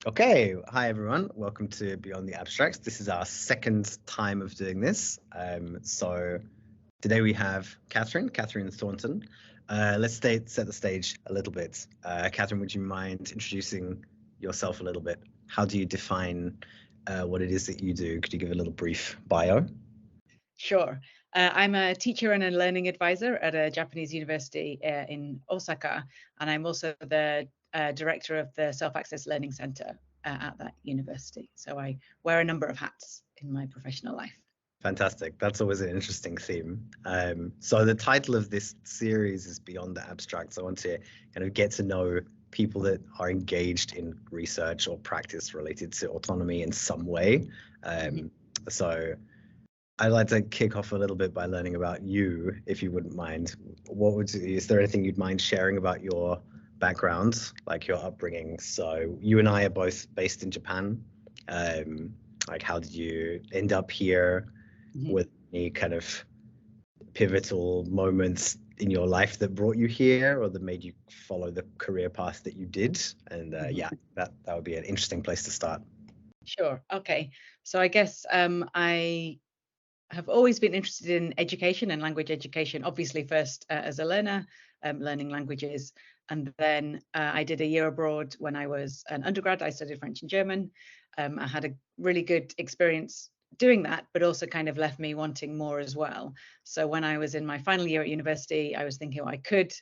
Okay, hi everyone. Welcome to Beyond the Abstracts. This is our second time of doing this. So today we have Katherine Thornton. Let's set the stage a little bit. Katherine, would you mind introducing yourself a little bit? How do you define what it is that you do? Could you give a little brief bio? Sure. I'm a teacher and a learning advisor at a Japanese university in Osaka, and I'm also the director of the Self-Access Learning Center at that university. So I wear a number of hats in my professional life. Fantastic. That's always an interesting theme. So the title of this series is Beyond the Abstracts. I want to kind of get to know people that are engaged in research or practice related to autonomy in some way. So I'd like to kick off a little bit by learning about you, if you wouldn't mind. Is there anything you'd mind sharing about your background, like your upbringing? So you and I are both based in Japan. Like, how did you end up here? With any kind of pivotal moments in your life that brought you here or that made you follow the career path that you did? And yeah, that would be an interesting place to start. Sure. Okay. So I guess I have always been interested in education and language education, obviously first as a learner, learning languages. And then I did a year abroad when I was an undergrad. I studied French and German. I had a really good experience doing that, but also kind of left me wanting more as well. So when I was in my final year at university, I was thinking, well, I could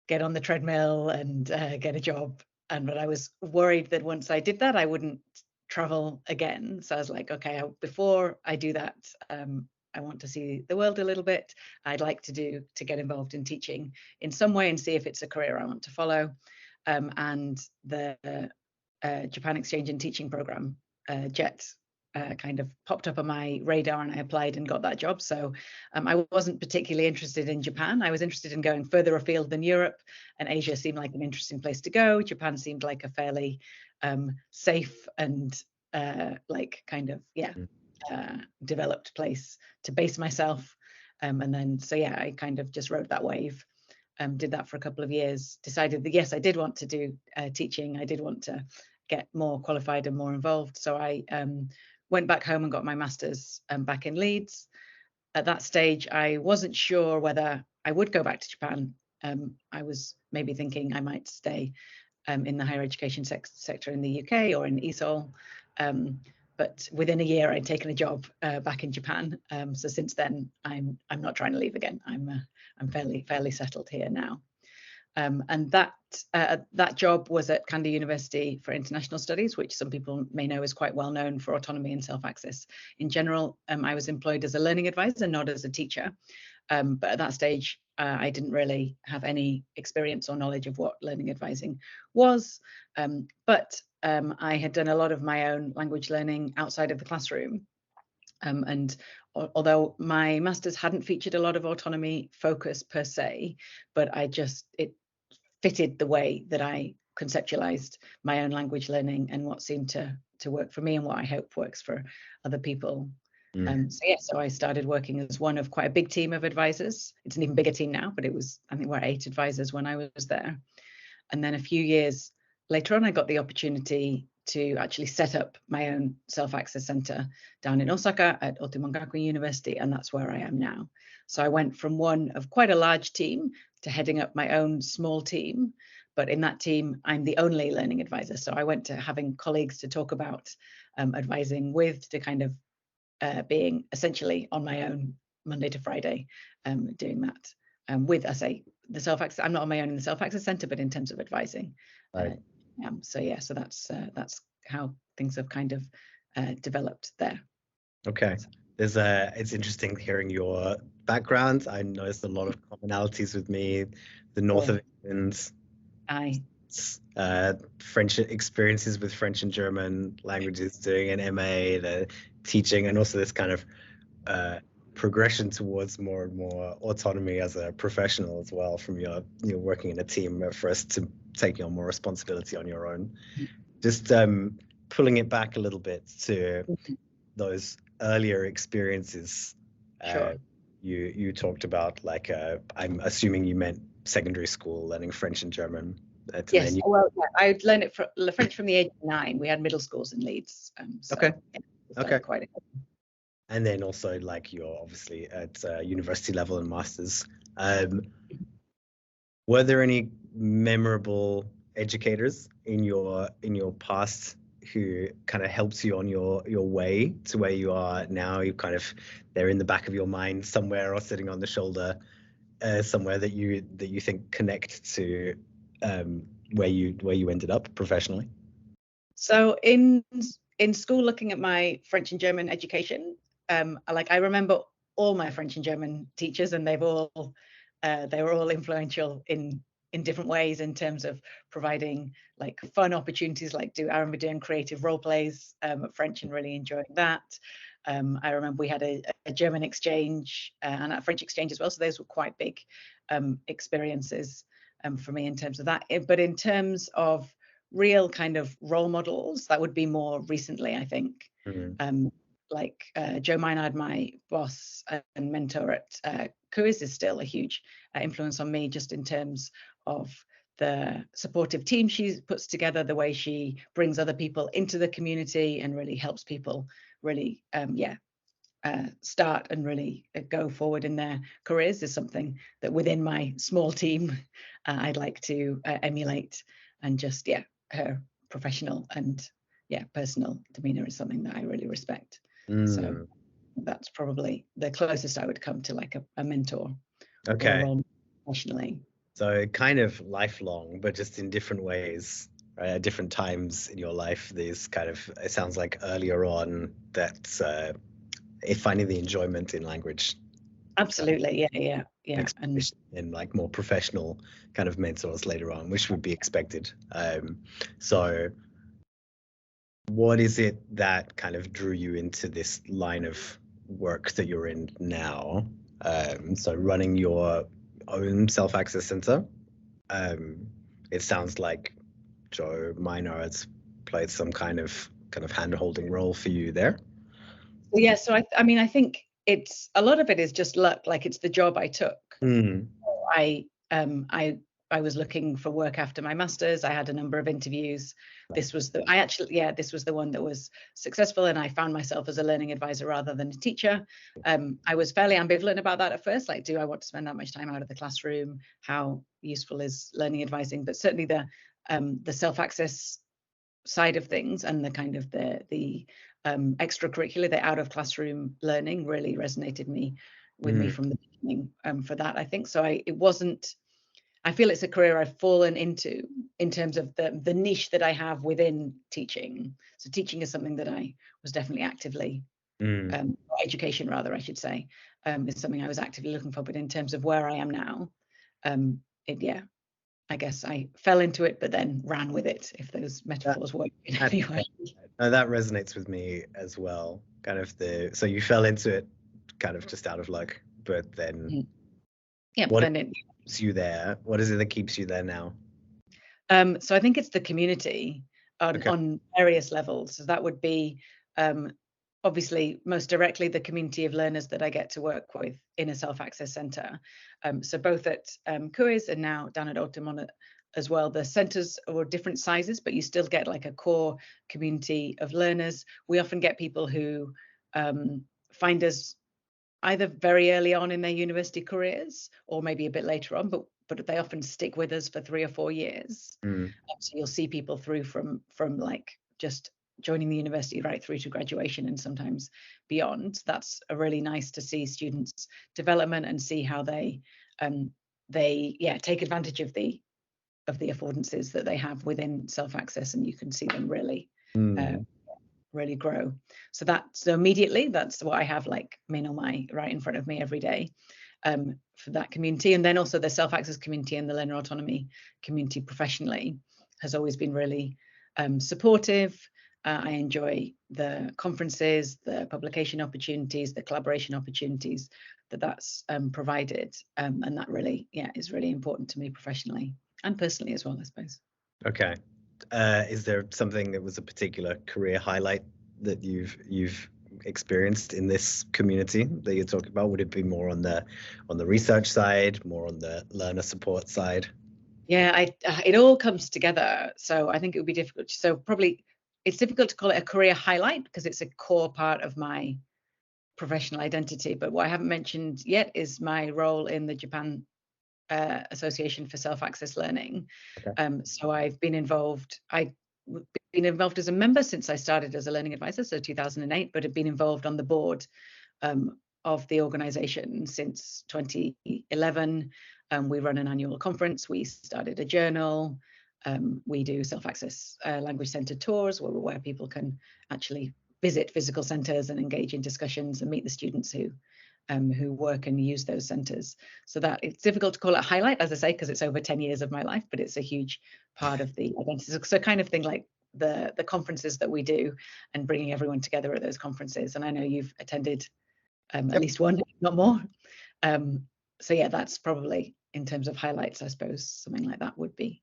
get on the treadmill and get a job. But I was worried that once I did that, I wouldn't travel again. So I was like, okay, before I do that, I want to see the world a little bit. I'd like to get involved in teaching in some way and see if it's a career I want to follow. And the Japan Exchange and Teaching Program, JET, kind of popped up on my radar and I applied and got that job. So I wasn't particularly interested in Japan. I was interested in going further afield than Europe, and Asia seemed like an interesting place to go. Japan seemed like a fairly safe and developed place to base myself. And then, so yeah, I kind of just rode that wave. Did that for a couple of years, decided that yes, I did want to do teaching. I did want to get more qualified and more involved. So I went back home and got my master's back in Leeds. At that stage, I wasn't sure whether I would go back to Japan. I was maybe thinking I might stay in the higher education sector in the UK or in ESOL. But within a year, I'd taken a job back in Japan. So since then, I'm not trying to leave again. I'm fairly settled here now. And that job was at Kandy University for International Studies, which some people may know is quite well known for autonomy and self-access in general. I was employed as a learning advisor, not as a teacher. But at that stage, I didn't really have any experience or knowledge of what learning advising was. But I had done a lot of my own language learning outside of the classroom. And although my master's hadn't featured a lot of autonomy focus per se, but it fitted the way that I conceptualized my own language learning and what seemed to work for me and what I hope works for other people. So I started working as one of quite a big team of advisors. It's an even bigger team now, but I think we're 8 advisors when I was there. And then a few years later on, I got the opportunity to actually set up my own self-access center down in Osaka at Otemon Gakuin University, and that's where I am now. So I went from one of quite a large team to heading up my own small team, but in that team, I'm the only learning advisor. So I went to having colleagues to talk about advising with, to kind of being essentially on my own Monday to Friday, doing that with, I say, the self-access. I'm not on my own in the self-access center, but in terms of advising. Right. So that's how things have kind of developed there. Okay. It's interesting hearing your background. I noticed a lot of commonalities with me. The north of England. French experiences with French and German languages, doing an MA, the teaching, and also this kind of progression towards more and more autonomy as a professional as well, from your working in a team for us to taking on more responsibility on your own. Just pulling it back a little bit to those earlier experiences. Sure. You talked about, like, I'm assuming you meant secondary school, learning French and German. Yes, well, yeah, I learned it French from the age of 9. We had middle schools in Leeds. So, Okay. Yeah, Okay. quite. And then also, like, you're obviously at university level and masters. Were there any memorable educators in your past who kind of helped you on your way to where you are now? You kind of, they're in the back of your mind somewhere, or sitting on the shoulder somewhere that you think connect to where you ended up professionally? So in school, looking at my French and German education, I remember all my French and German teachers, and they were all influential in different ways in terms of providing like fun opportunities. I remember doing creative role plays at French and really enjoying that. I remember we had a German exchange and a French exchange as well, so those were quite big experiences for me in terms of that. But in terms of real kind of role models, that would be more recently, I think. Mm-hmm. Joe Maynard, my boss and mentor at Quiz, is still a huge influence on me, just in terms of the supportive team she puts together, the way she brings other people into the community and really helps people really start and really go forward in their careers, is something that within my small team I'd like to emulate. And just her professional and personal demeanor is something that I really respect. So that's probably the closest I would come to like a mentor or a role professionally. So kind of lifelong, but just in different ways, right? At different times in your life, these kind of, it sounds like earlier on that finding the enjoyment in language. Absolutely, yeah. And in like more professional kind of mentors later on, which would be expected. So what is it that kind of drew you into this line of work that you're in now? So running your own self-access center. It sounds like Joe Maynard's played some kind of hand-holding role for you there. Yeah, so I think it's a lot of it is just luck. Like, it's the job I took. I was looking for work after my master's. I had a number of interviews. This was the one that was successful, and I found myself as a learning advisor rather than a teacher. I was fairly ambivalent about that at first. Like, do I want to spend that much time out of the classroom? How useful is learning advising? But certainly the self-access side of things and the kind of the extracurricular, the out of classroom learning really resonated with me from the beginning for that, I think. So I feel it's a career I've fallen into in terms of the niche that I have within teaching. So teaching is something that I was definitely actively, education rather, I should say, is something I was actively looking for. But in terms of where I am now, I guess I fell into it, but then ran with it, if those metaphors work in any way. That resonates with me as well. So you fell into it kind of just out of luck, but then keeps you there? What is it that keeps you there now? So I think it's the community on various levels. So that would be obviously most directly the community of learners that I get to work with in a self-access center. So both at Quiz and now down at Otemon as well. The centers are different sizes, but you still get like a core community of learners. We often get people who find us either very early on in their university careers or maybe a bit later on, but they often stick with us for 3 or 4 years. So you'll see people through from like just joining the university right through to graduation and sometimes beyond. That's a really nice to see students' development and see how they take advantage of the affordances that they have within self-access, and you can see them really really grow. So immediately that's what I have like right in front of me every day for that community. And then also the self-access community and the learner autonomy community professionally has always been really supportive. I enjoy the conferences, the publication opportunities, the collaboration opportunities that's provided, and that really is really important to me professionally and personally as well, I suppose. Okay. Is there something that was a particular career highlight that you've experienced in this community that you're talking about? Would it be more on the research side, more on the learner support side? Yeah, it all comes together. So I think it would be difficult. So probably it's difficult to call it a career highlight because it's a core part of my professional identity. But what I haven't mentioned yet is my role in the Japan Association for Self-Access Learning. Okay. So I've been involved. I've been involved as a member since I started as a learning advisor, so 2008, but have been involved on the board of the organization since 2011. We run an annual conference. We started a journal. We do self-access language center tours where people can actually visit physical centers and engage in discussions and meet the students who work and use those centers. So that it's difficult to call it a highlight, as I say, because it's over 10 years of my life, but it's a huge part of the identity. So kind of thing like the conferences that we do and bringing everyone together at those conferences. And I know you've attended at least one, if not more. So yeah, that's probably in terms of highlights, I suppose something like that would be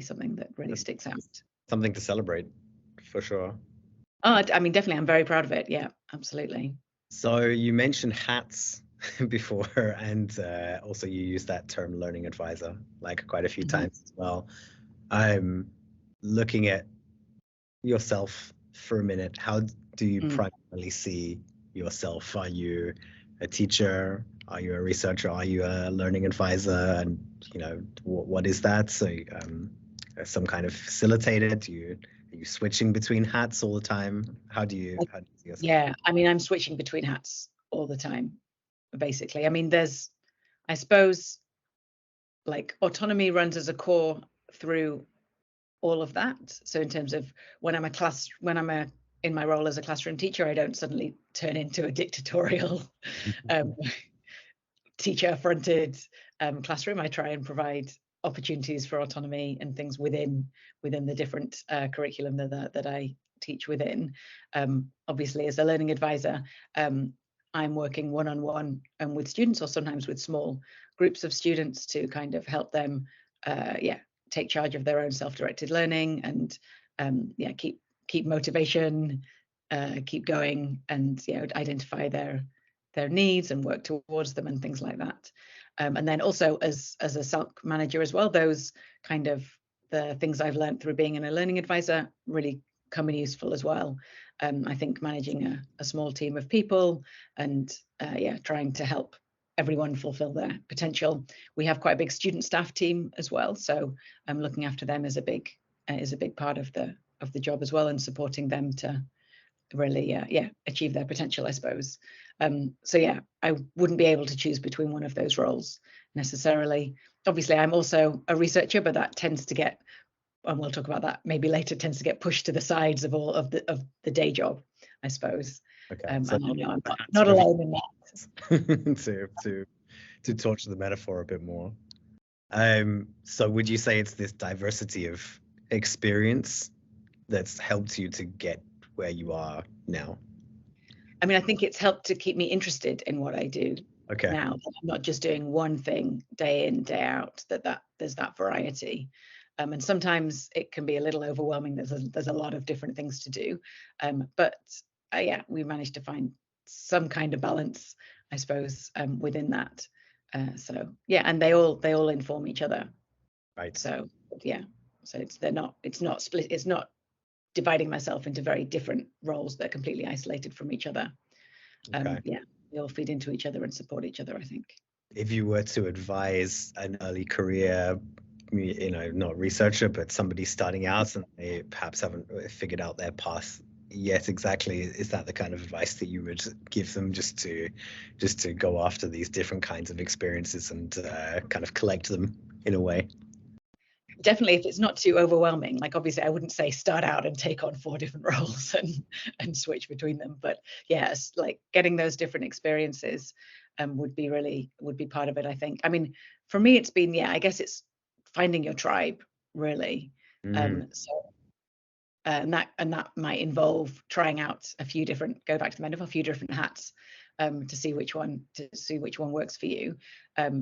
something that really sticks out. Something to celebrate, for sure. Oh, I mean, definitely, I'm very proud of it. Yeah, absolutely. So you mentioned hats before, and also you used that term learning advisor like quite a few times as well. I'm looking at yourself for a minute. How do you primarily see yourself? Are you a teacher? Are you a researcher? Are you a learning advisor? And what is that? So some kind of facilitator? Are you switching between hats all the time? How do you see yourself? Yeah, I mean, I'm switching between hats all the time, basically. I mean, I suppose, like autonomy runs as a core through all of that. So in terms of when I'm in my role as a classroom teacher, I don't suddenly turn into a dictatorial teacher-fronted classroom. I try and provide opportunities for autonomy and things within the different curriculum that I teach within. Obviously, as a learning advisor, I'm working one-on-one with students, or sometimes with small groups of students, to kind of help them take charge of their own self-directed learning and keep motivation, keep going, and identify their needs and work towards them and things like that. And then also as a SALC manager as well, those kind of the things I've learned through being a learning advisor really come in useful as well. I think managing a small team of people and trying to help everyone fulfill their potential. We have quite a big student staff team as well, so looking after them is a big part of the job as well, and supporting them to really achieve their potential, I suppose. So yeah, I wouldn't be able to choose between one of those roles necessarily. Obviously, I'm also a researcher, but that tends to get, and we'll talk about that maybe later, tends to get pushed to the sides of all of the day job, I suppose. Okay, so and I'm not alone in that. to torture the metaphor a bit more. So would you say it's this diversity of experience that's helped you to get where you are now? I mean, I think it's helped to keep me interested in what I do now. I'm not just doing one thing day in, day out, there's that variety. And sometimes it can be a little overwhelming. There's a lot of different things to do. But we managed to find some kind of balance, I suppose, within that. So yeah, and they all inform each other. Right. So yeah, so it's not split. It's not dividing myself into very different roles that are completely isolated from each other. They all feed into each other and support each other, I think. If you were to advise an early career, not researcher, but somebody starting out and they perhaps haven't figured out their path yet exactly, is that the kind of advice that you would give them, just to go after these different kinds of experiences and kind of collect them in a way? Definitely, if it's not too overwhelming. Like, obviously I wouldn't say start out and take on 4 different roles and switch between them, but yes, like getting those different experiences would be part of it, I think. I mean, for me it's been, I guess it's finding your tribe, really. So and that might involve trying out a few different hats to see which one works for you.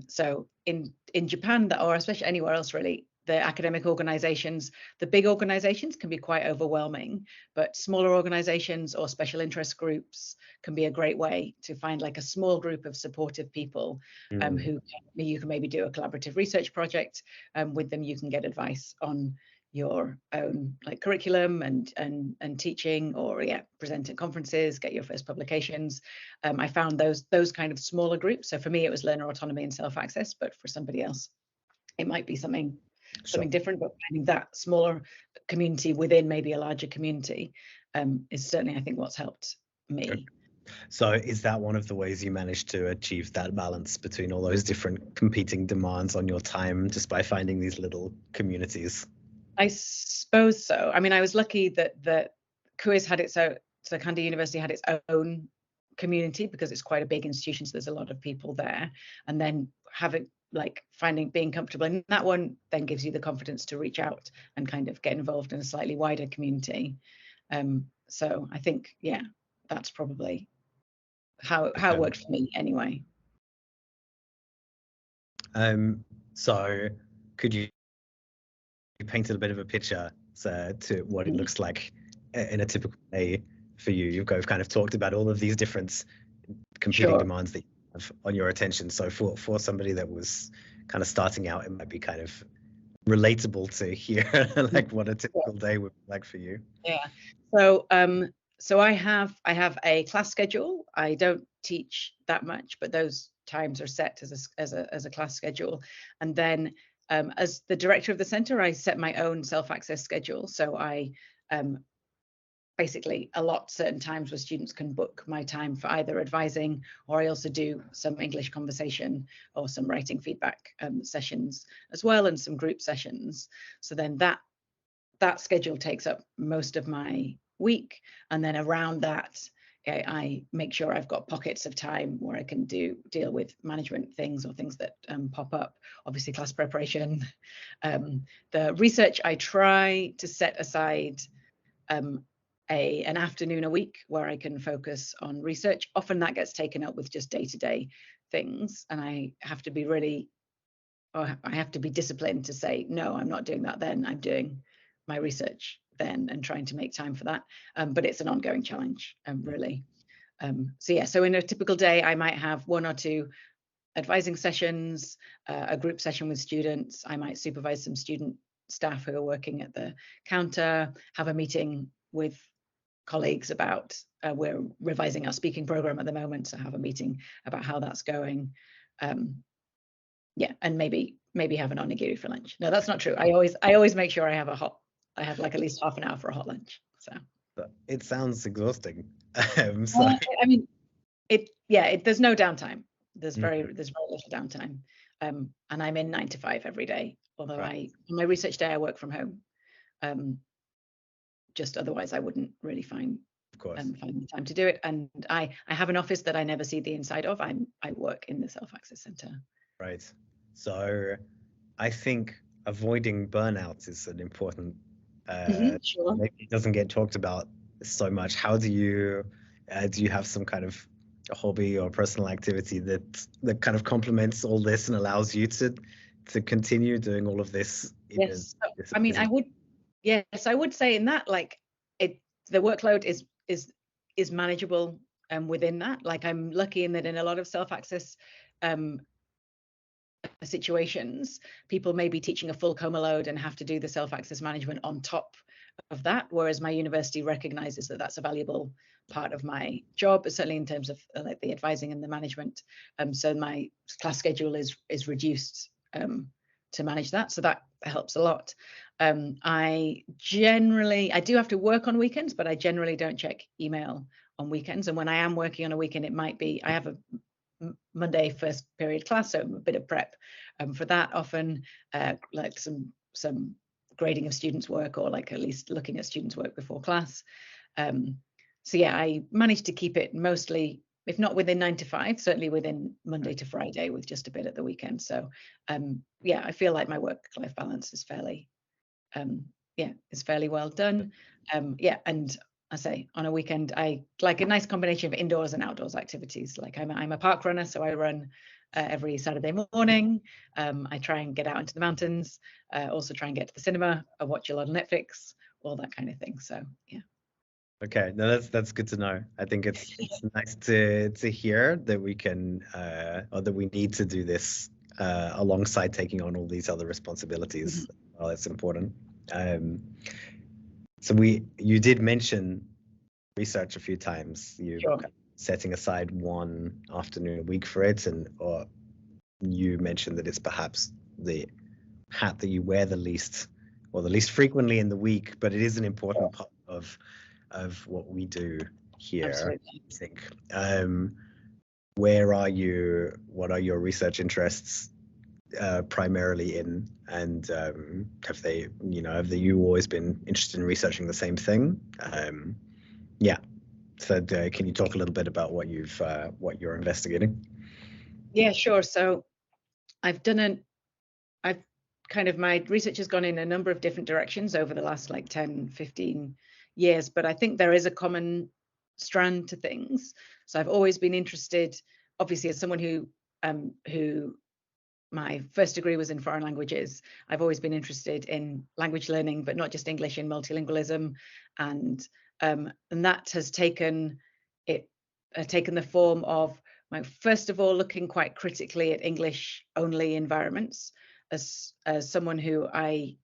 So in Japan, or especially anywhere else really, the academic organizations. The big organizations can be quite overwhelming, but smaller organizations or special interest groups can be a great way to find like a small group of supportive people who you can maybe do a collaborative research project with them. You can get advice on your own like curriculum and teaching, or present at conferences, get your first publications. I found those kind of smaller groups. So for me, it was learner autonomy and self-access, but for somebody else, it might be something different. But finding that smaller community within maybe a larger community is certainly, I think, what's helped me. Okay. So is that one of the ways you managed to achieve that balance between all those different competing demands on your time, just by finding these little communities? I suppose so. I mean, I was lucky that the quiz had its own, so Kandy University had its own community because it's quite a big institution, so there's a lot of people there. And then being comfortable in that one then gives you the confidence to reach out and kind of get involved in a slightly wider community. So I think, that's probably how it worked for me anyway. So could you painted a bit of a picture to what it looks like in a typical day for you? You've kind of talked about all of these different competing demands that you have on your attention. So for somebody that was kind of starting out, it might be kind of relatable to hear like what a typical day would be like for you. Yeah. So I have a class schedule. I don't teach that much, but those times are set as a class schedule. And then as the director of the center, I set my own self-access schedule. So I basically allot certain times where students can book my time for either advising, or I also do some English conversation or some writing feedback sessions as well, and some group sessions. So then that schedule takes up most of my week. And then around that, I make sure I've got pockets of time where I can deal with management things or things that pop up. Obviously, class preparation. The research, I try to set aside an afternoon a week where I can focus on research. Often that gets taken up with just day-to-day things, and I have to be disciplined to say, no, I'm not doing that then. I'm doing my research then and trying to make time for that. But it's an ongoing challenge, really. So in a typical day, I might have 1 or 2 advising sessions, a group session with students. I might supervise some student staff who are working at the counter, have a meeting with colleagues about, we're revising our speaking program at the moment, so have a meeting about how that's going. And maybe have an onigiri for lunch. No, that's not true. I always make sure I have like at least half an hour for a hot lunch. So it sounds exhausting. I mean, there's no downtime. There's very little downtime. And I'm in 9 to 5 every day. Although on my research day I work from home. Just otherwise I wouldn't really find the time to do it. And I have an office that I never see the inside of. I work in the self-access center. Right. So I think avoiding burnout is an important sure. maybe it doesn't get talked about so much. How do you have some kind of a hobby or personal activity that kind of complements all this and allows you to continue doing all of this? Yes. I mean, I would say in that, like, the workload is manageable within that. Like, I'm lucky in that in a lot of self-access situations, people may be teaching a full coma load and have to do the self-access management on top of that, whereas my university recognizes that that's a valuable part of my job, certainly in terms of like the advising and the management. So my class schedule is reduced to manage that, so that helps a lot. I do have to work on weekends, but I generally don't check email on weekends. And when I am working on a weekend, it might be I have a Monday first period class, so a bit of prep for that, often like some grading of students' work, or like at least looking at students' work before class. So yeah, I managed to keep it mostly, if not within 9 to 5, certainly within Monday to Friday, with just a bit at the weekend. So yeah, I feel like my work-life balance is fairly well done. Yeah, and I say on a weekend I like a nice combination of indoors and outdoors activities. Like I'm a park runner, so I run every Saturday morning. I try and get out into the mountains, also try and get to the cinema. I watch a lot of Netflix, all that kind of thing. So yeah. Okay, no, that's good to know. I think it's nice to hear that we can or that we need to do this alongside taking on all these other responsibilities. Well, it's important. So you did mention research a few times. You Sure. setting aside one afternoon a week for it, or you mentioned that it's perhaps the hat that you wear the least frequently in the week, but it is an important part of what we do here. Absolutely. I think. Where are you? What are your research interests primarily in? And have you always been interested in researching the same thing? Yeah. So can you talk a little bit about what you're investigating? Yeah, sure. So my research has gone in a number of different directions over the last like 10, 15 years, but I think there is a common strand to things. So I've always been interested, obviously, as someone who my first degree was in foreign languages. I've always been interested in language learning, but not just English, in multilingualism, and that has taken the form of first of all looking quite critically at English only environments. As someone who I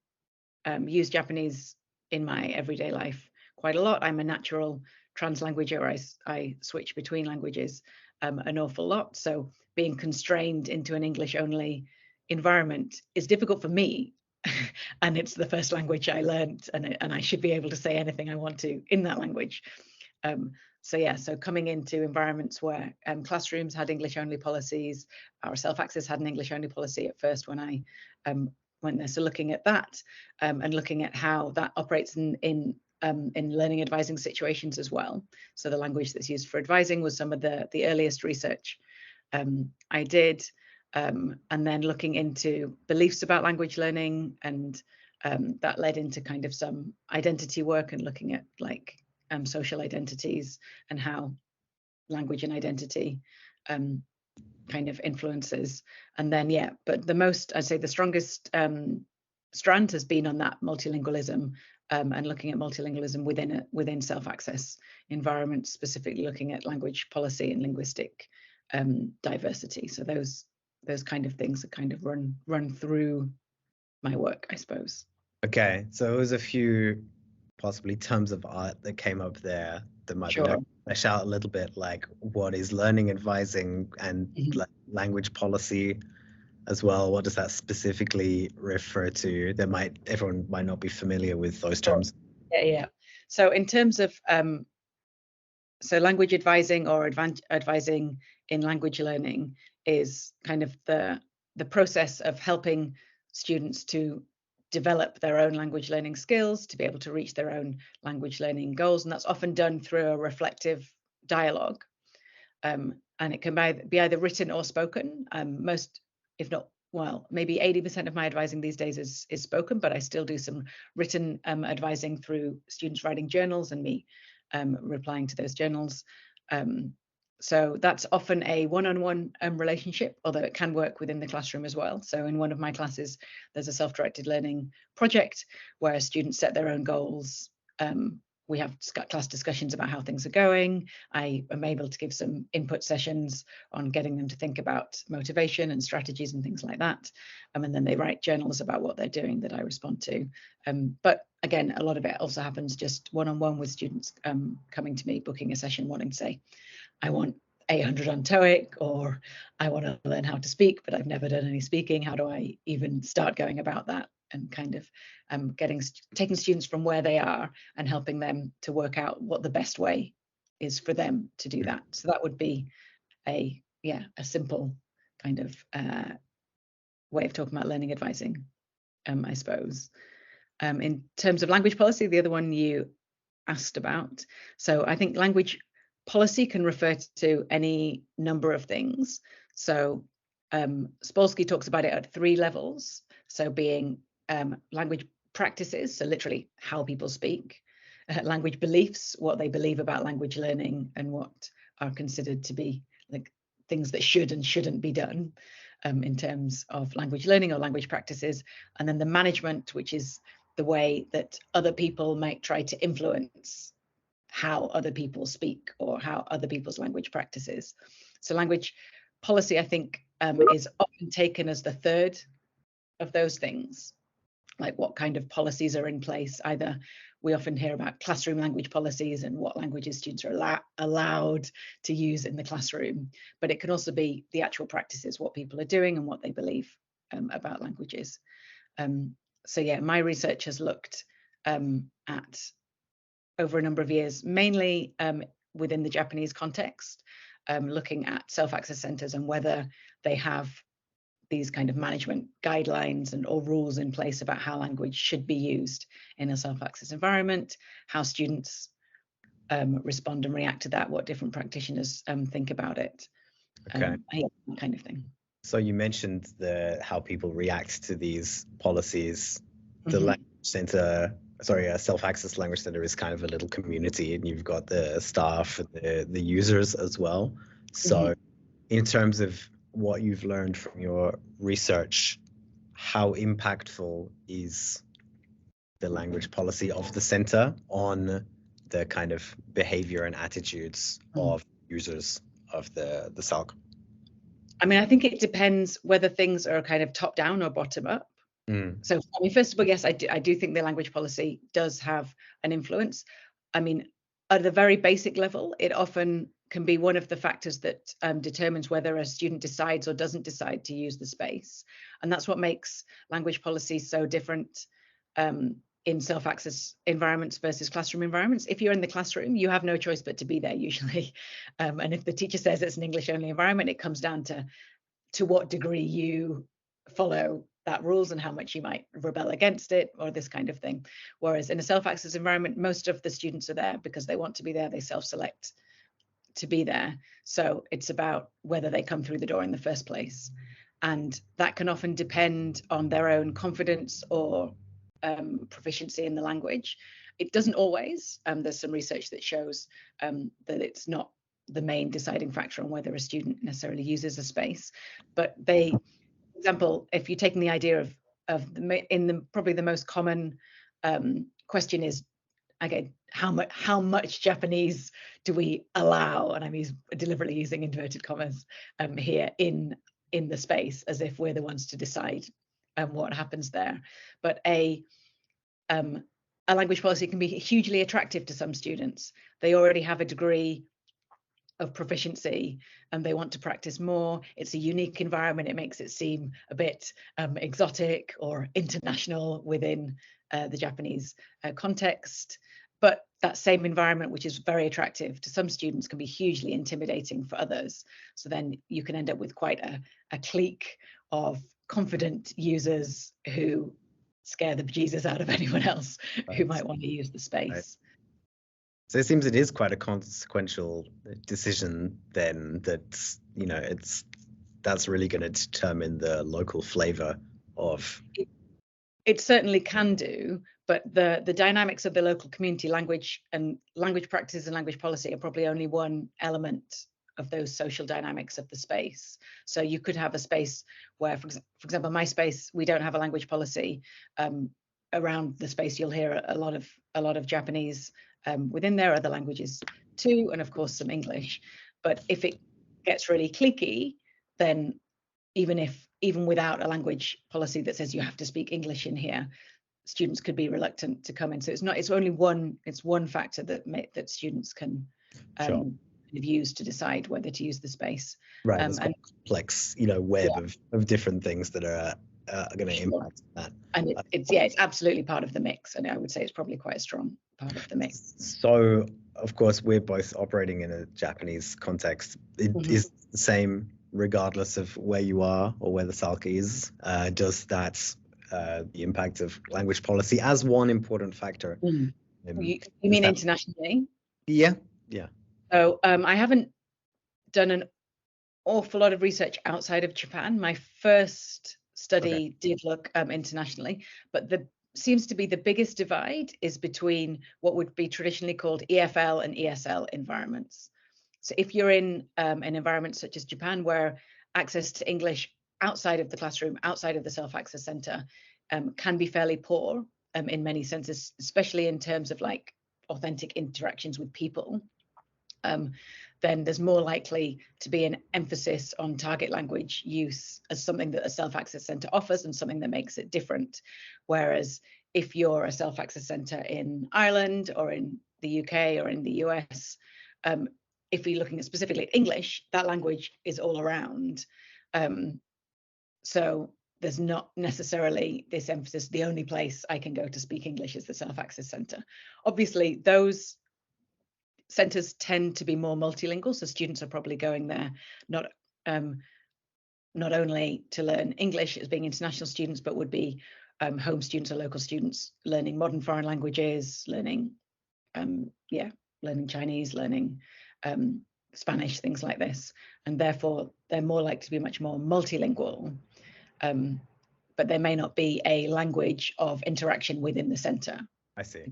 use Japanese in my everyday life quite a lot, I'm a natural translanguager. I switch between languages an awful lot. So being constrained into an English only environment is difficult for me. And it's the first language I learned, and I should be able to say anything I want to in that language. So coming into environments where classrooms had English only policies, our self-access had an English only policy at first when I went there. So looking at that and looking at how that operates in learning advising situations as well. So the language that's used for advising was some of the earliest research I did, and then looking into beliefs about language learning, and that led into kind of some identity work and looking at like social identities and how language and identity kind of influences. And then but I'd say the strongest strand has been on that multilingualism, and looking at multilingualism within self-access environments, specifically looking at language policy and linguistic diversity. So those kind of things that kind of run through my work, I suppose. Okay, so it was a few possibly terms of art that came up there that might be flesh out a little bit, like what is learning advising and language policy as well. What does that specifically refer to? Everyone might not be familiar with those terms. Yeah. So in terms of language advising or advising in language learning is kind of the process of helping students to develop their own language learning skills, to be able to reach their own language learning goals. And that's often done through a reflective dialogue. And it can be either written or spoken. Most, if not, well, maybe 80% of my advising these days is spoken, but I still do some written advising through students writing journals and me replying to those journals. So that's often a one-on-one relationship, although it can work within the classroom as well. So in one of my classes, there's a self-directed learning project where students set their own goals. We have class discussions about how things are going. I am able to give some input sessions on getting them to think about motivation and strategies and things like that. And then they write journals about what they're doing that I respond to. But again, a lot of it also happens just one-on-one with students coming to me, booking a session, wanting to say, I want 800 on TOEIC, or I want to learn how to speak, but I've never done any speaking. How do I even start going about that? And kind of taking students from where they are and helping them to work out what the best way is for them to do that. So that would be a simple kind of way of talking about learning advising, I suppose. In terms of language policy, the other one you asked about. So I think language policy can refer to any number of things. So Spolsky talks about it at 3 levels. So being language practices, so literally how people speak, language beliefs, what they believe about language learning and what are considered to be like things that should and shouldn't be done in terms of language learning or language practices, and then the management, which is the way that other people might try to influence how other people speak or how other people's language practices. So language policy, I think, is often taken as the third of those things, like what kind of policies are in place. Either we often hear about classroom language policies and what languages students are allowed to use in the classroom, but it can also be the actual practices, what people are doing and what they believe about languages. So yeah, my research has looked at, over a number of years, mainly within the Japanese context, looking at self-access centers and whether they have these kind of management guidelines and or rules in place about how language should be used in a self-access environment, how students respond and react to that, what different practitioners think about it, that kind of thing. So you mentioned how people react to these policies. The language center, a self-access language center is kind of a little community, and you've got the staff and the users as well. So in terms of what you've learned from your research, how impactful is the language policy of the center on the kind of behavior and attitudes of users of the SALC? I mean, I think it depends whether things are kind of top down or bottom up. So, I mean, first of all, yes, I do think the language policy does have an influence. I mean, at the very basic level, it often can be one of the factors that determines whether a student decides or doesn't decide to use the space. And that's what makes language policy so different in self-access environments versus classroom environments. If you're in the classroom, you have no choice but to be there usually. And if the teacher says it's an English-only environment, it comes down to what degree you follow that rules and how much you might rebel against it or this kind of thing. Whereas in a self-access environment, most of the students are there because they want to be there, they self-select to be there. So it's about whether they come through the door in the first place. And that can often depend on their own confidence or proficiency in the language. It doesn't always. There's some research that shows that it's not the main deciding factor on whether a student necessarily uses a space. But they, for example, if you're taking the idea of probably the most common question is, again, how much Japanese do we allow? And I'm deliberately using inverted commas here in the space, as if we're the ones to decide what happens there. But a language policy can be hugely attractive to some students. They already have a degree of proficiency and they want to practice more. It's a unique environment. It makes it seem a bit exotic or international within the Japanese context. But that same environment, which is very attractive to some students, can be hugely intimidating for others. So then you can end up with quite a clique of confident users who scare the bejesus out of anyone else who might want to use the space. Right. So it seems it is quite a consequential decision then, that's really going to determine the local flavor of. It certainly can do, but the dynamics of the local community, language practices and language policy are probably only one element of those social dynamics of the space. So you could have a space where, for example, my space, we don't have a language policy. Around the space, you'll hear a lot of Japanese within there, other languages too, and of course some English. But if it gets really cliquey, then even without a language policy that says you have to speak English in here, students could be reluctant to come in. So it's one factor that students can use to decide whether to use the space. Right, it's got a complex, web of different things that are going to impact that. And it's absolutely part of the mix, and I would say it's probably quite a strong part of the mix. So, of course, we're both operating in a Japanese context. It is the same regardless of where you are or where the SALC is. Does that the impact of language policy as one important factor? You mean internationally? Yeah. So I haven't done an awful lot of research outside of Japan. My first study did look internationally, but seems to be the biggest divide is between what would be traditionally called EFL and ESL environments. So if you're in an environment such as Japan, where access to English outside of the classroom, outside of the self-access center, can be fairly poor in many senses, especially in terms of like authentic interactions with people, then there's more likely to be an emphasis on target language use as something that a self-access center offers and something that makes it different. Whereas if you're a self-access center in Ireland or in the UK or in the US, if we're looking at specifically at English, that language is all around. So there's not necessarily this emphasis, the only place I can go to speak English is the self-access center. Obviously, those centers tend to be more multilingual, so students are probably going there not only to learn English as being international students, but would be home students or local students learning modern foreign languages, learning learning Chinese, learning Spanish, things like this, and therefore they're more likely to be much more multilingual. But there may not be a language of interaction within the center. I see.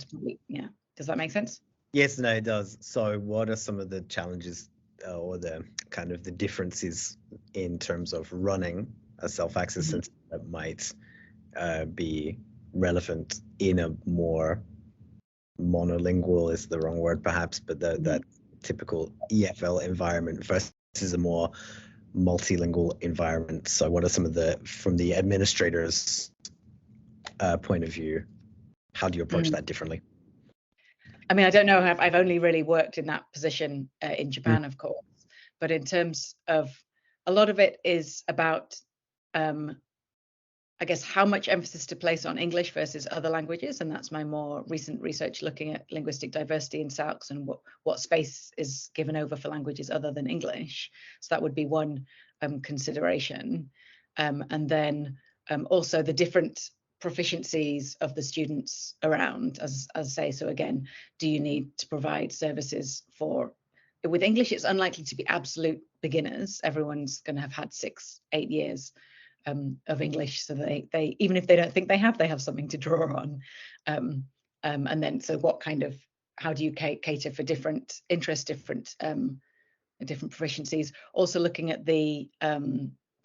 Yeah. Does that make sense? Yes, no, it does. So what are some of the challenges or the kind of the differences in terms of running a self-access center that might be relevant in a more monolingual, is the wrong word perhaps, but that typical EFL environment versus a more multilingual environment? So what are some of the, from the administrator's point of view, how do you approach that differently? I mean, I don't know, I've only really worked in that position in Japan, of course, but in terms of, a lot of it is about, I guess, how much emphasis to place on English versus other languages, and that's my more recent research looking at linguistic diversity in SALCs and what space is given over for languages other than English. So that would be one consideration. And then also the different proficiencies of the students around, as I say. So again, do you need to provide services for, with English, it's unlikely to be absolute beginners. Everyone's going to have had 6-8 years of English, so they even if they don't think they have something to draw on. And then, so what kind of, how do you cater for different interests, different proficiencies? Also looking at the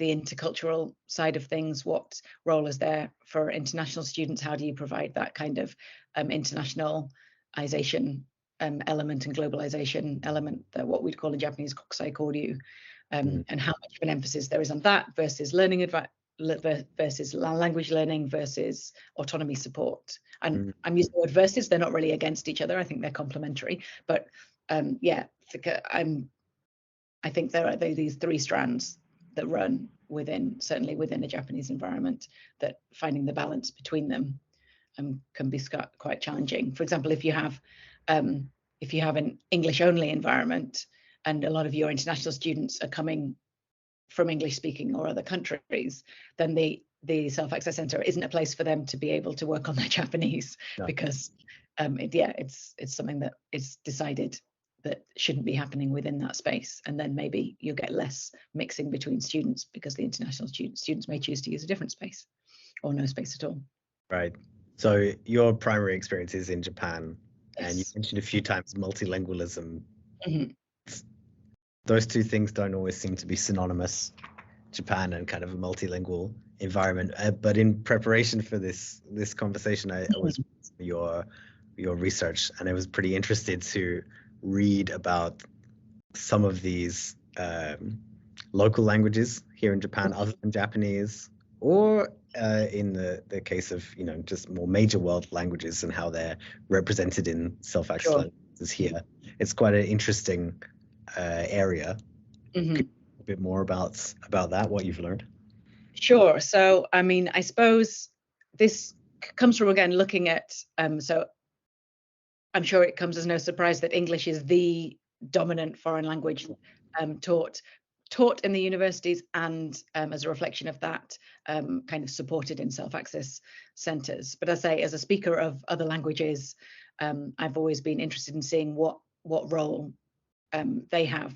intercultural side of things, what role is there for international students? How do you provide that kind of internationalization element and globalization element, that what we'd call in Japanese kokusai koryu, and how much of an emphasis there is on that versus learning versus language learning versus autonomy support. And I'm using the word versus, they're not really against each other, I think they're complementary, but yeah, I think there are these three strands that run within, certainly within a Japanese environment, that finding the balance between them can be quite challenging. For example, if you have an English only environment and a lot of your international students are coming from English speaking or other countries, then the self-access center isn't a place for them to be able to work on their Japanese, because it's something that is decided that shouldn't be happening within that space. And then maybe you'll get less mixing between students because the international students may choose to use a different space or no space at all. Right. So your primary experience is in Japan, Yes. and you mentioned a few times multilingualism. Those two things don't always seem to be synonymous, Japan and kind of a multilingual environment. But in preparation for this conversation, I was your research, and I was pretty interested to read about some of these local languages here in Japan other than Japanese, or in the case of, just more major world languages and how they're represented in self-access languages here. It's quite an interesting area. A bit more about that, what you've learned. Sure. So I mean, I suppose this comes from, again, looking at so I'm sure it comes as no surprise that English is the dominant foreign language taught in the universities, and as a reflection of that, kind of supported in self-access centers. But I say, as a speaker of other languages, I've always been interested in seeing what role they have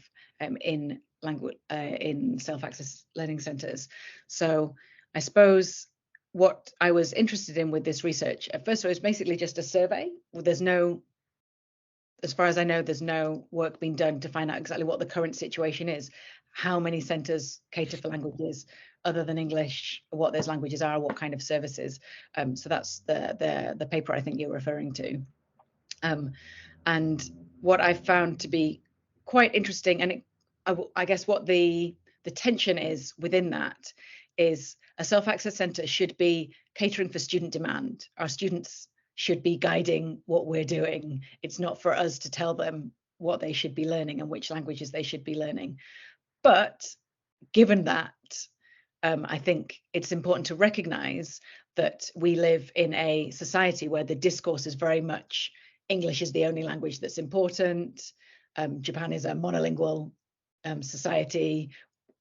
in language in self-access learning centers. So I suppose what I was interested in with this research at first was basically just a survey. There's no as far as I know, there's no work being done to find out exactly what the current situation is, how many centres cater for languages other than English, what those languages are, what kind of services. So that's the paper I think you're referring to. And what I found to be quite interesting, and I guess what the tension is within that is a self-access centre should be catering for student demand. Our students should be guiding what we're doing. It's not for us to tell them what they should be learning and which languages they should be learning. But given that, I think it's important to recognise that we live in a society where the discourse is very much English is the only language that's important. Japan is a monolingual society,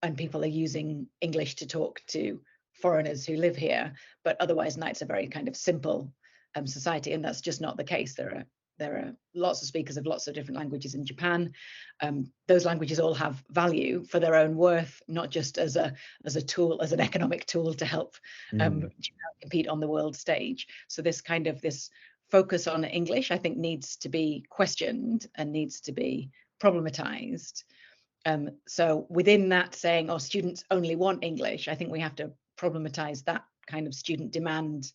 and people are using English to talk to foreigners who live here. But otherwise, it's a very kind of simple society, and that's just not the case. There are lots of speakers of lots of different languages in Japan. Those languages all have value for their own worth, not just as a tool, as an economic tool to help Japan compete on the world stage. So this focus on English, I think, needs to be questioned and needs to be problematized. So within that saying, oh, students only want English, I think we have to problematize that kind of student demand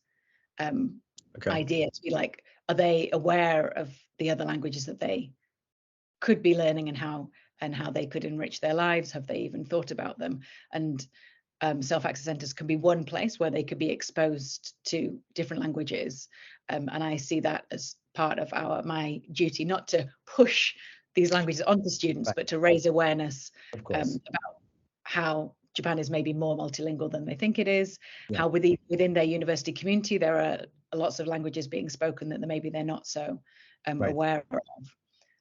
idea to be like, are they aware of the other languages that they could be learning and how they could enrich their lives? Have they even thought about them? And self-access centres can be one place where they could be exposed to different languages. And I see that as part of my duty, not to push these languages onto students, but to raise awareness about how Japan is maybe more multilingual than they think it is, how within their university community there are lots of languages being spoken that maybe they're not so aware of,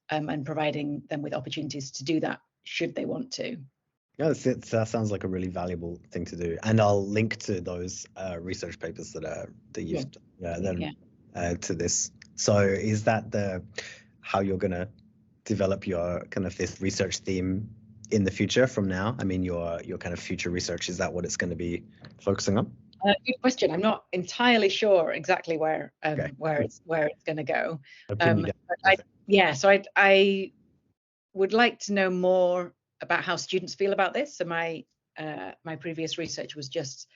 and providing them with opportunities to do that should they want to. Yeah, that sounds like a really valuable thing to do, and I'll link to those research papers that you've to this. So is that how you're going to develop your kind of this research theme in the future from now? I mean, your kind of future research, is that what it's going to be focusing on? Good question. I'm not entirely sure exactly where it's going to go. So I would like to know more about how students feel about this. So my previous research was just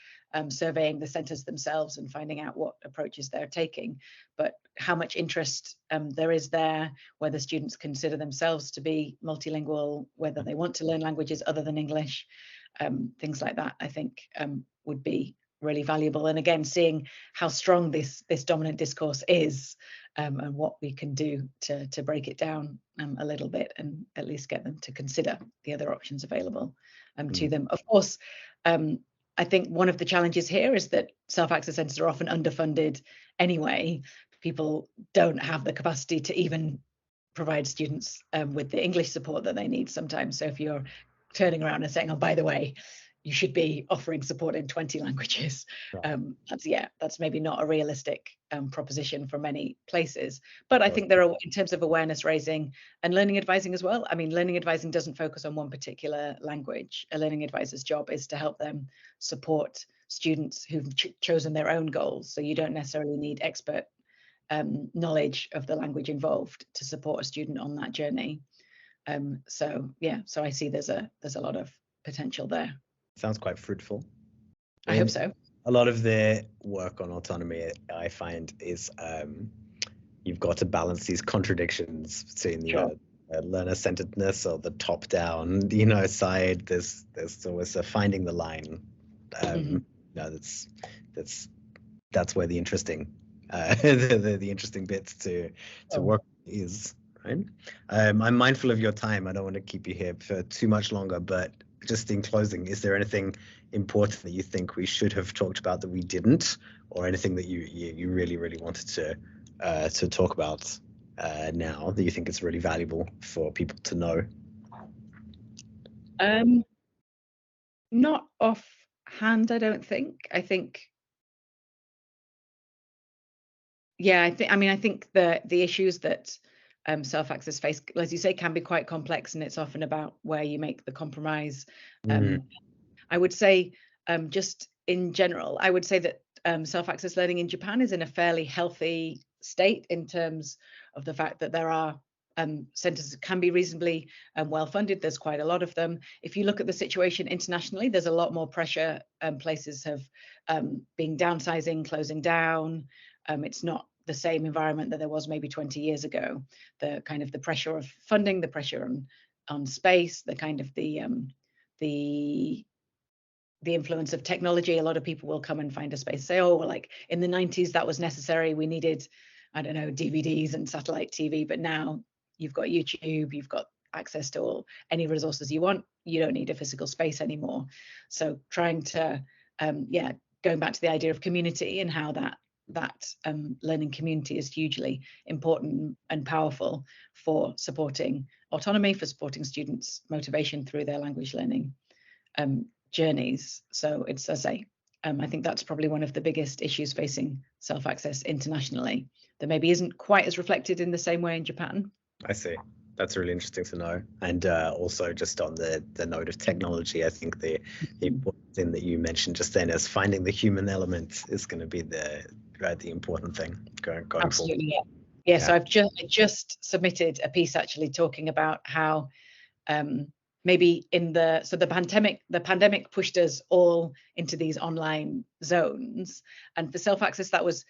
surveying the centres themselves and finding out what approaches they're taking, but how much interest there is there, whether students consider themselves to be multilingual, whether they want to learn languages other than English, things like that, I think would be really valuable. And again, seeing how strong this dominant discourse is, and what we can do to break it down a little bit and at least get them to consider the other options available to them. Of course, I think one of the challenges here is that self-access centres are often underfunded anyway. People don't have the capacity to even provide students with the English support that they need sometimes. So if you're turning around and saying, oh, by the way, you should be offering support in 20 languages. That's maybe not a realistic proposition for many places. But I think there are, in terms of awareness raising and learning advising as well. I mean, learning advising doesn't focus on one particular language. A learning advisor's job is to help them support students who've chosen their own goals. So you don't necessarily need expert knowledge of the language involved to support a student on that journey. So I see there's a lot of potential there. Sounds quite fruitful. I hope so. A lot of their work on autonomy, I find, is you've got to balance these contradictions between the learner-centeredness or the top-down, side. There's always a finding the line. That's where the interesting the interesting bits to work is, right? I'm mindful of your time. I don't want to keep you here for too much longer, but just in closing, is there anything important that you think we should have talked about that we didn't, or anything that you really, really wanted to talk about now that you think is really valuable for people to know? Not offhand, I don't think. I think the issues that self-access face, as you say, can be quite complex, and it's often about where you make the compromise. I would say, just in general, I would say that self-access learning in Japan is in a fairly healthy state in terms of the fact that there are centres can be reasonably well funded. There's quite a lot of them. If you look at the situation internationally, there's a lot more pressure. Places have been downsizing, closing down. It's not the same environment that there was maybe 20 years ago. The kind of the pressure of funding, the pressure on space, the kind of the influence of technology. A lot of people will come and find a space, say, oh, well, like in the 90s that was necessary. We needed, I don't know, DVDs and satellite TV, but now you've got YouTube, you've got access to any resources you want. You don't need a physical space anymore. So trying to, going back to the idea of community and how that learning community is hugely important and powerful for supporting autonomy, for supporting students' motivation through their language learning journeys. So it's, as I say, I think that's probably one of the biggest issues facing self-access internationally that maybe isn't quite as reflected in the same way in Japan. I see. That's really interesting to know. And also just on the note of technology, I think the important thing that you mentioned just then is finding the human element is going to be the important thing going Absolutely, forward. Yeah. So I just submitted a piece actually talking about how maybe the pandemic pushed us all into these online zones, and for self-access that was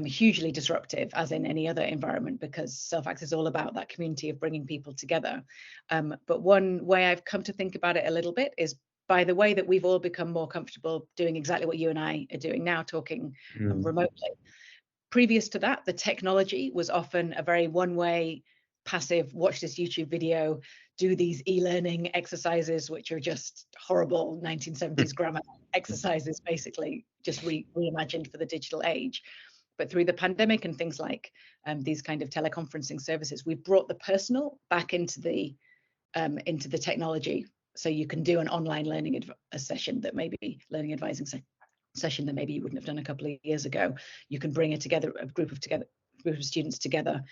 hugely disruptive, as in any other environment, because self-access is all about that community of bringing people together. But one way I've come to think about it a little bit is by the way that we've all become more comfortable doing exactly what you and I are doing now, talking remotely. Previous to that, the technology was often a very one-way, passive, watch this YouTube video, do these e-learning exercises, which are just horrible 1970s grammar exercises, basically just reimagined for the digital age. But through the pandemic and things like these kind of teleconferencing services, we've brought the personal back into the technology. So you can do an online learning session that maybe learning advising session that maybe you wouldn't have done a couple of years ago. You can bring a group of students together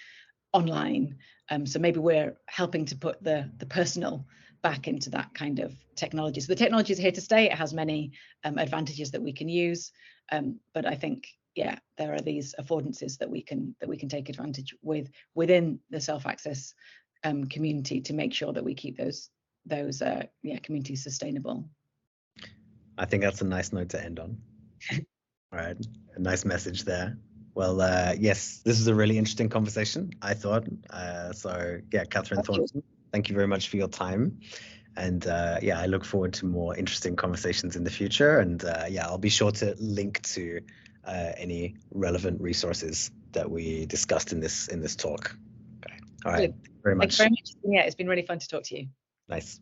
online. So maybe we're helping to put the personal back into that kind of technology. So the technology is here to stay. It has many advantages that we can use, but I think there are these affordances that we can take advantage within the self-access community to make sure that we keep those communities sustainable. I think that's a nice note to end on. All right, a nice message there. Well, yes, this is a really interesting conversation, I thought. So yeah, Katherine Thornton, thank you very much for your time. And I look forward to more interesting conversations in the future. And I'll be sure to link to any relevant resources that we discussed in this talk. Okay. All right. Thank you very much. Thanks very much. Yeah, it's been really fun to talk to you. Nice.